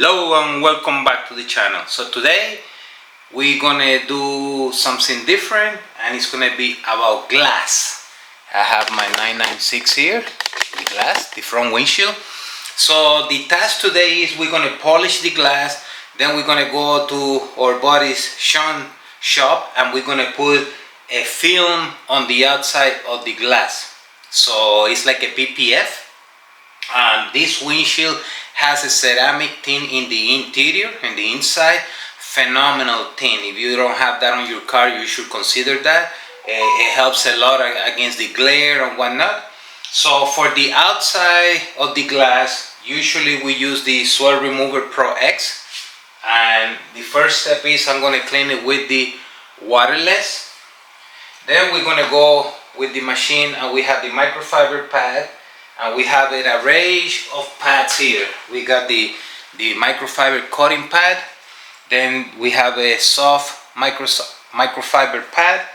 Hello and welcome back to the channel. So today we're gonna do something different, and it's gonna be about glass. I have my 996 here, the glass, the front windshield. So the task today is we're gonna polish the glass, then we're gonna go to our buddy's Sean shop and we're gonna put a film on the outside of the glass. So it's like a PPF. And this windshield has a ceramic tint in the interior and the inside. Phenomenal tint. If you don't have that on your car, you should consider that. It helps a lot against the glare and whatnot. So for the outside of the glass, usually we use the Swirl Remover Pro X. And the first step is I'm going to clean it with the waterless. Then we're going to go with the machine, and we have the microfiber pad. And we have an array of pads here. We got the microfiber coating pad. Then we have a soft microfiber pad.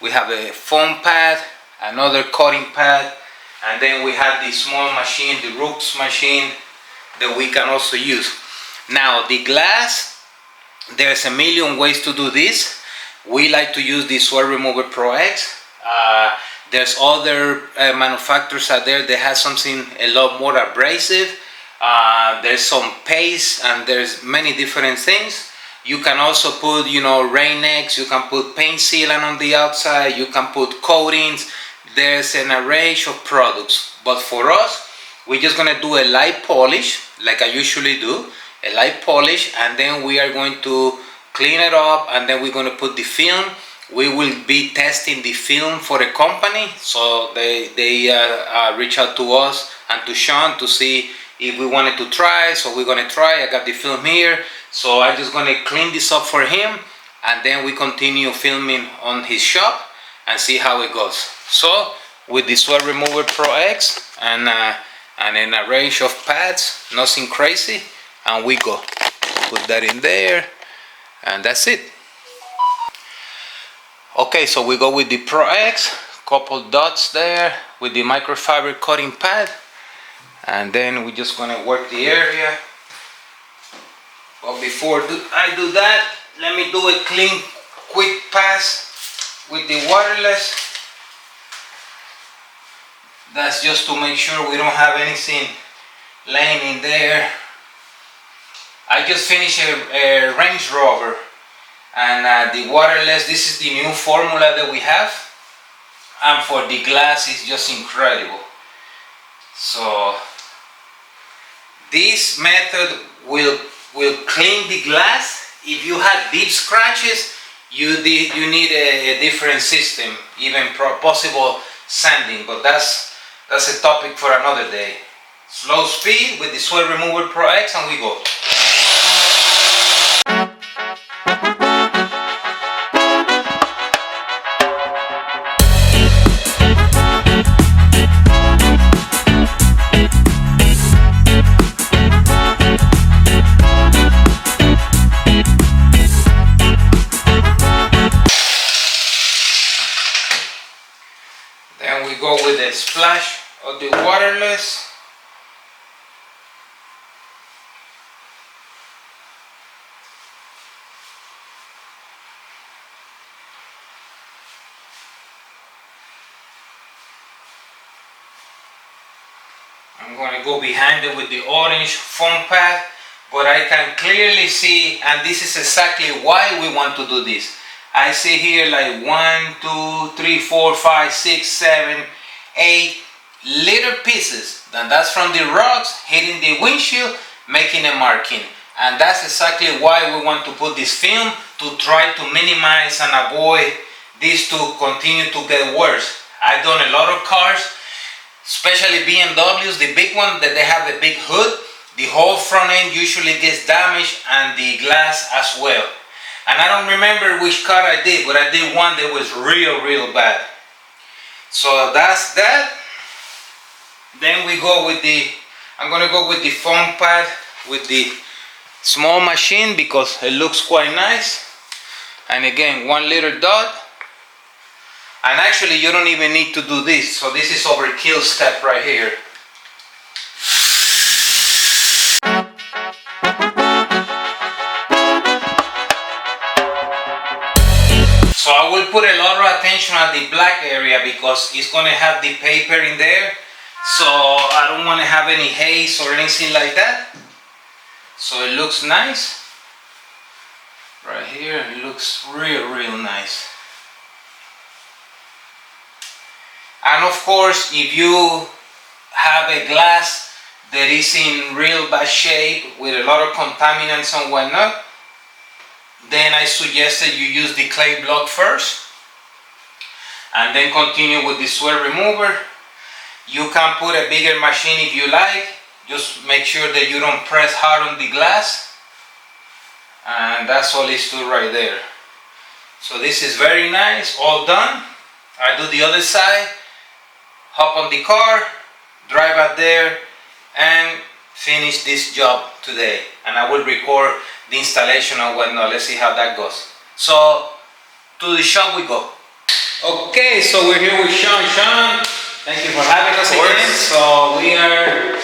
We have a foam pad, another coating pad, and then we have the small machine, the Rooks machine, that we can also use. Now the glass, there's a million ways to do this. We like to use the Swirl Remover Pro X. There's other manufacturers out there that have something a lot more abrasive. There's some paste, and there's many different things. You can also put, Rain-X, you can put paint sealant on the outside, you can put coatings. There's an array of products. But for us, we're just gonna do a light polish, like I usually do, a light polish, and then we are going to clean it up, and then we're gonna put the film. We will be testing the film for a company, so they reach out to us and to Sean to see if we wanted to try. So we're gonna try. I got the film here, so I'm just gonna clean this up for him, and then we continue filming on his shop and see how it goes. So with the Swirl Remover Pro X and an array of pads, nothing crazy, and we go. Put that in there, and that's it. Okay, so we go with the Pro X, couple dots there with the microfiber coating pad, and then we're just gonna work the area. But before I do that, let me do a clean, quick pass with the waterless. That's just to make sure we don't have anything laying in there. I just finished a Range Rover. And the waterless, this is the new formula that we have, and for the glass it's just incredible. So this method will clean the glass. If you have deep scratches, you need a different system, even possible sanding, but that's a topic for another day. Slow speed with the Swirl Remover Pro X, and we go. Then we go with a splash of the waterless. I'm going to go behind it with the orange foam pad, but I can clearly see, and this is exactly why we want to do this. I see here like 1, 2, 3, 4, 5, 6, 7, 8 little pieces, and that's from the rocks hitting the windshield, making a marking. And that's exactly why we want to put this film, to try to minimize and avoid this to continue to get worse. I've done a lot of cars, especially BMWs, the big one that they have a big hood. The whole front end usually gets damaged, and the glass as well. And I don't remember which car I did, but I did one that was real bad. So that's that. Then we go with I'm gonna go with the foam pad with the small machine because it looks quite nice. And again, 1 little dot. And actually you don't even need to do this, so this is overkill step right here. extra the black area because it's gonna have the paper in there, so I don't want to have any haze or anything like that. So it looks nice right here. It looks real nice. And of course, if you have a glass that is in real bad shape with a lot of contaminants and whatnot, then I suggest that you use the clay block first and then continue with the sweat remover. You can put a bigger machine if you like. Just make sure that you don't press hard on the glass, and that's all it's do right there. So this is very nice, all done. I do the other side, hop on the car, drive out there and finish this job today, and I will record the installation and whatnot. Let's see how that goes. So to the shop we go. Okay, so we're here with Sean. Sean, thank you for having us again. So we are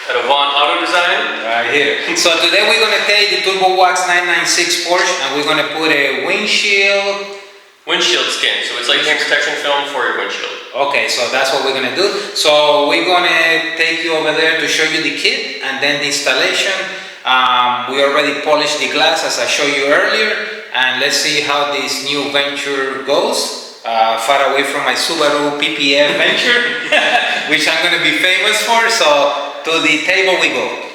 at Avant Auto Design. Right here. So today we're going to take the Turbo Wax 996 Porsche and we're going to put a windshield skin. So it's like paint protection film for your windshield. Okay, so that's what we're going to do. So we're going to take you over there to show you the kit and then the installation. We already polished the glass as I showed you earlier, and let's see how this new venture goes. Far away from my Subaru PPF venture, which I'm going to be famous for. So to the table we go.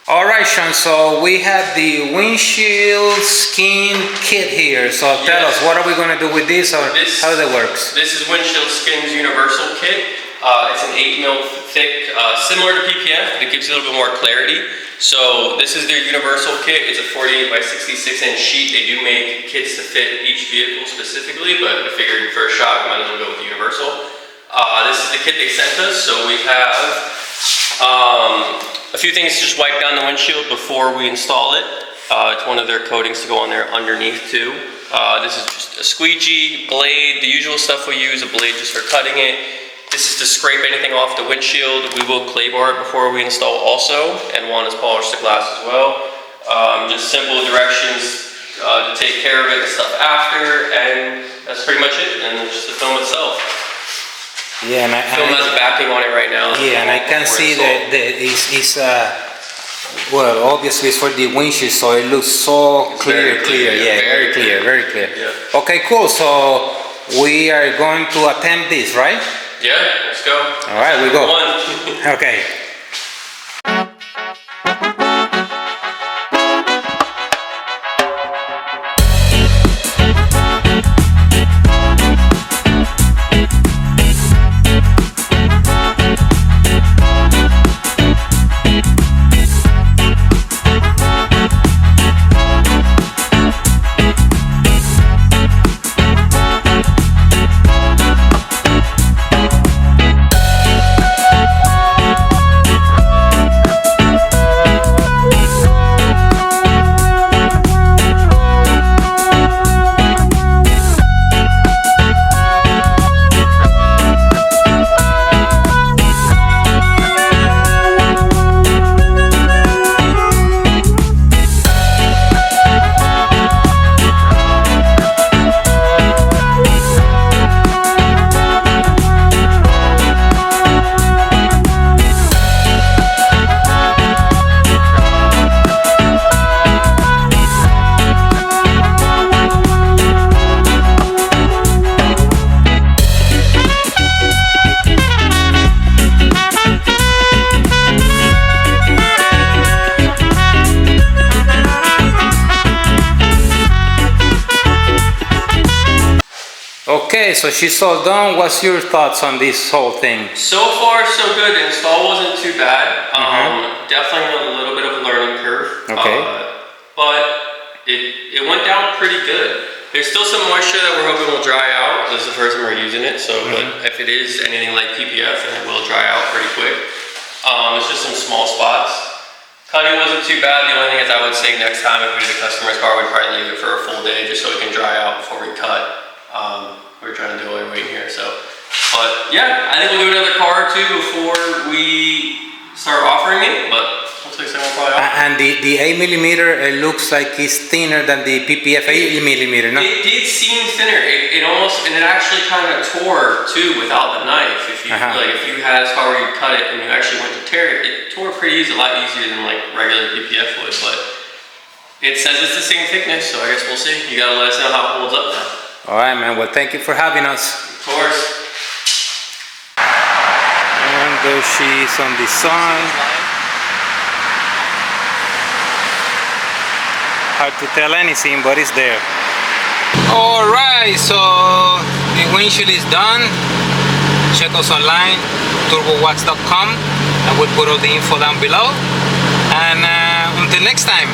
Alright, Sean, so we have the windshield skin kit here. So tell us, what are we going to do with this, or how that works? This is Windshield Skin's universal kit. It's an 8mm thick, similar to PPF, but it gives you a little bit more clarity. So this is their universal kit. It's a 48 by 66 inch sheet. They do make kits to fit each vehicle specifically, but I figured for a shot, we might as well go with the universal. This is the kit they sent us. So we have a few things to just wipe down the windshield before we install it. It's one of their coatings to go on there underneath too. This is just a squeegee, blade, the usual stuff we use, a blade just for cutting it. This is to scrape anything off the windshield. We will clay bar it before we install also, and one is polish the glass as well. Just simple directions to take care of it and stuff after, and that's pretty much it, and just the film itself. Yeah, and film has a backing on it right now. Yeah, and I can see that it's well, obviously it's for the windshield, so it looks so clear. Yeah, very clear. Yeah. Okay, cool. So we are going to attempt this, right? Yeah, let's go. All right, we go. Okay. Okay, so she's all done. What's your thoughts on this whole thing? So far, so good. The install wasn't too bad. Definitely a little bit of a learning curve. Okay. But it went down pretty good. There's still some moisture that we're hoping will dry out. This is the first time we're using it, so but if it is anything like PPF, then it will dry out pretty quick. It's just some small spots. Cutting wasn't too bad. The only thing is I would say next time if we did a customer's car, we'd probably leave it for a full day just so it can dry out before we cut. We're trying to do away waiting here, so. But yeah, I think we'll do another car or two before we start offering it, but Looks like someone probably off. And the 8 millimeter, it looks like it's thinner than the PPF 8 millimeter, no? It did seem thinner. It almost, and it actually kind of tore too without the knife. If you like, if you had a spot where you cut it and you actually went to tear it, it tore pretty easy, a lot easier than like regular PPF would. But it says it's the same thickness, so I guess we'll see. You gotta let us know how it holds up now. All right, man. Well, thank you for having us. Of course. And there she is on the side. Hard to tell anything, but it's there. All right, so the windshield is done. Check us online, turbowax.com, and we'll put all the info down below. And until next time.